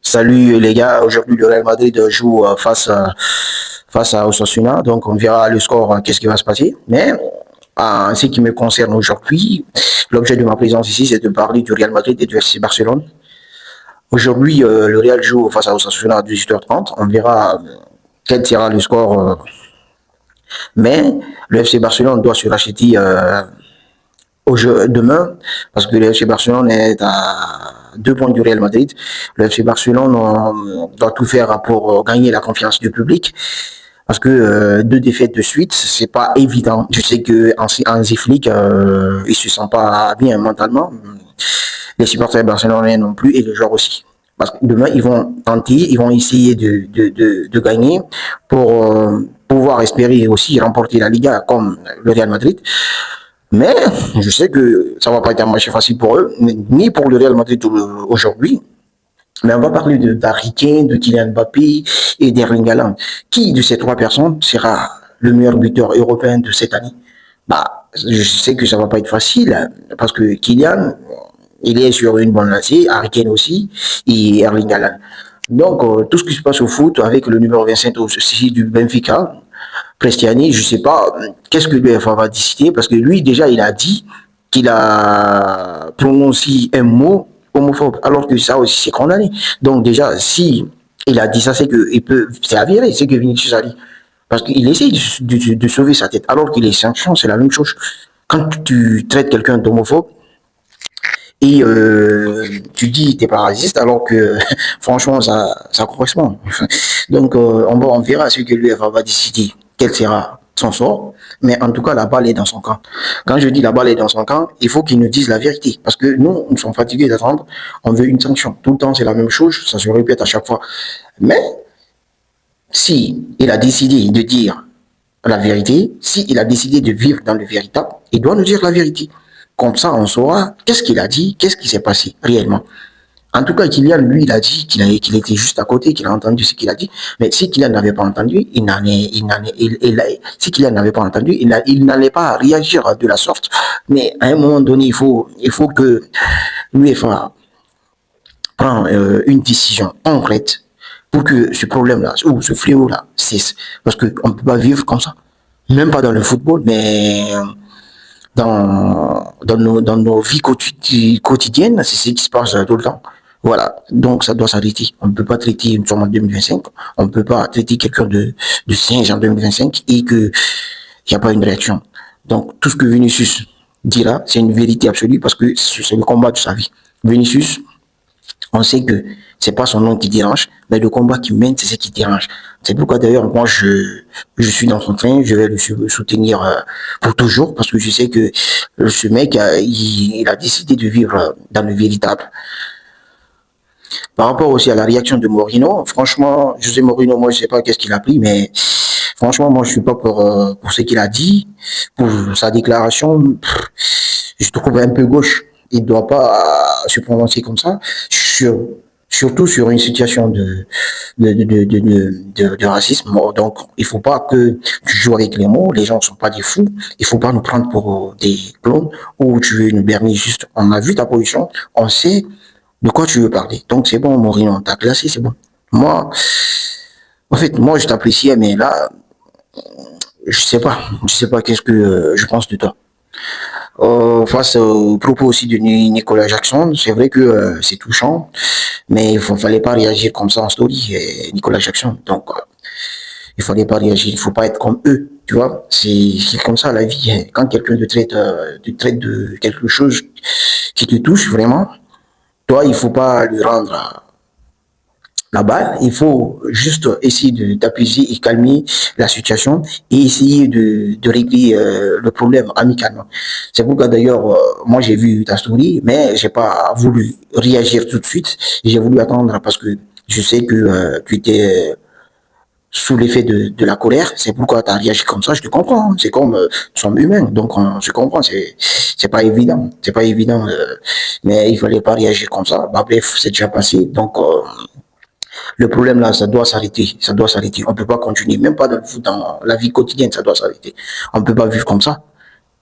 Salut les gars, aujourd'hui le Real Madrid joue face à Osasuna, donc on verra le score, qu'est-ce qui va se passer. Mais en ce qui me concerne aujourd'hui, l'objet de ma présence ici, c'est de parler du Real Madrid et du FC Barcelone. Aujourd'hui, le Real joue face à Osasuna à 18h30, on verra quel sera le score. Mais le FC Barcelone doit se racheter demain, parce que le FC Barcelone est à 2 points du Real Madrid. Le FC Barcelone doit tout faire pour gagner la confiance du public. Parce que deux défaites de suite, c'est pas évident. Je sais que Hansi Flick, il se sent pas bien mentalement. Les supporters barcelonais non plus et les joueurs aussi. Parce que demain, ils vont tenter, ils vont essayer de gagner pour pouvoir espérer aussi remporter la Liga comme le Real Madrid. Mais je sais que ça va pas être un match facile pour eux, ni pour le Real Madrid aujourd'hui. Mais on va parler d'Harry Kane, de Kylian Mbappé et d'Erling Haaland. Qui de ces trois personnes sera le meilleur buteur européen de cette année? Bah, je sais que ça va pas être facile parce que Kylian, il est sur une bonne lancée, Harry Kane aussi et Erling Haaland. Donc, tout ce qui se passe au foot avec le numéro 25 aussi du Benfica, Prestiani, je sais pas qu'est-ce que l'UEFA va décider parce que lui, déjà, il a dit qu'il a prononcé un mot homophobe, alors que ça aussi c'est condamné. Donc déjà, si il a dit ça, c'est que il peut, c'est avéré, c'est que Vinicius a dit. Parce qu'il essaye de sauver sa tête, alors que les sanctions, c'est la même chose. Quand tu traites quelqu'un d'homophobe, et tu dis t'es pas raciste alors que franchement ça correspond. Donc on verra ce que l'UEFA va décider, quel sera son sort, mais en tout cas la balle est dans son camp. Quand je dis la balle est dans son camp, il faut qu'il nous dise la vérité parce que nous sommes fatigués d'attendre, on veut une sanction. Tout le temps c'est la même chose, ça se répète à chaque fois. Mais si il a décidé de dire la vérité, s'il a décidé de vivre dans le véritable, il doit nous dire la vérité. Comme ça, on saura qu'est-ce qu'il a dit, qu'est-ce qui s'est passé réellement. En tout cas, Kylian, lui, il a dit qu'il était juste à côté, qu'il a entendu ce qu'il a dit. Mais si Kylian n'avait pas entendu, si Kylian n'avait pas entendu, il n'allait pas réagir de la sorte. Mais à un moment donné, il faut que l'UEFA prenne une décision concrète pour que ce problème-là, ou ce fléau-là, cesse. Parce qu'on ne peut pas vivre comme ça. Même pas dans le football, mais dans nos vies quotidiennes, c'est ce qui se passe tout le temps. Voilà, donc ça doit s'arrêter. On ne peut pas traiter une somme en 2025, on ne peut pas traiter quelqu'un de singe en 2025 et qu'il n'y a pas une réaction. Donc tout ce que Vinicius dira, c'est une vérité absolue parce que c'est le combat de sa vie. Vinicius, on sait que c'est pas son nom qui dérange, mais le combat qu'il mène, c'est ce qui dérange. C'est pourquoi d'ailleurs, moi, je suis dans son train, je vais le soutenir pour toujours, parce que je sais que ce mec, il a décidé de vivre dans le véritable. Par rapport aussi à la réaction de Mourinho, franchement, José Mourinho, moi, je sais pas qu'est-ce qu'il a pris, mais franchement, moi, je suis pas pour ce qu'il a dit, pour sa déclaration. Je trouve un peu gauche. Il ne doit pas se prononcer comme ça, surtout sur une situation de racisme. Donc, il ne faut pas que tu joues avec les mots. Les gens ne sont pas des fous. Il ne faut pas nous prendre pour des clones ou tu veux nous berner juste. On a vu ta position. On sait de quoi tu veux parler. Donc, c'est bon, Mourinho, t'as classé, c'est bon. Moi, en fait, moi, je t'appréciais, mais là, je sais pas qu'est-ce que je pense de toi. Face aux propos aussi de Nicolas Jackson, c'est vrai que c'est touchant, mais fallait pas réagir comme ça en story, Nicolas Jackson. Donc, il fallait pas réagir, il faut pas être comme eux, tu vois. C'est comme ça la vie, hein. Quand quelqu'un te traite de quelque chose qui te touche vraiment, toi, il faut pas lui rendre la balle, il faut juste essayer d'apaiser et calmer la situation et essayer de régler le problème amicalement. C'est pourquoi d'ailleurs, moi j'ai vu ta story, mais j'ai pas voulu réagir tout de suite. J'ai voulu attendre parce que je sais que tu étais sous l'effet de la colère. C'est pourquoi tu as réagi comme ça. Je te comprends. C'est comme nous sommes humains, donc je comprends. C'est pas évident. C'est pas évident, mais il fallait pas réagir comme ça. Bah, bref, c'est déjà passé. Donc le problème là, ça doit s'arrêter, ça doit s'arrêter. On peut pas continuer, même pas dans la vie quotidienne, ça doit s'arrêter. On peut pas vivre comme ça.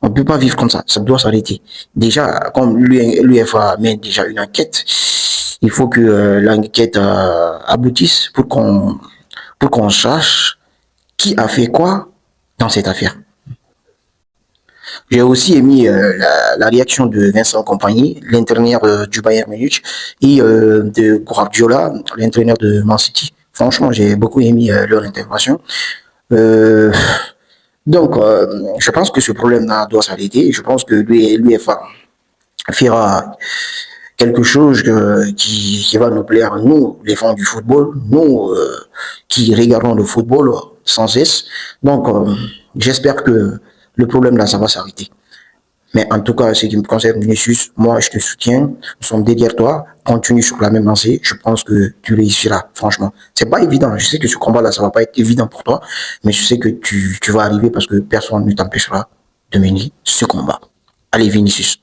On peut pas vivre comme ça doit s'arrêter. Déjà, comme l'UEFA mène déjà une enquête, Il faut que l'enquête aboutisse pour qu'on sache qui a fait quoi dans cette affaire. J'ai aussi aimé la réaction de Vincent Kompany, l'entraîneur du Bayern Munich, et de Guardiola, l'entraîneur de Man City. Franchement, j'ai beaucoup aimé leur intervention. Euh, je pense que ce problème-là doit s'arrêter. Je pense que l'UEFA fera quelque chose qui va nous plaire, nous, les fans du football, nous qui regardons le football sans cesse. Donc, j'espère que le problème là, ça va s'arrêter. Mais en tout cas, ce qui me concerne, Vinicius, moi, je te soutiens. Nous sommes derrière toi. Continue sur la même lancée. Je pense que tu réussiras, franchement. C'est pas évident. Je sais que ce combat-là, ça va pas être évident pour toi. Mais je sais que tu vas arriver parce que personne ne t'empêchera de mener ce combat. Allez, Vinicius.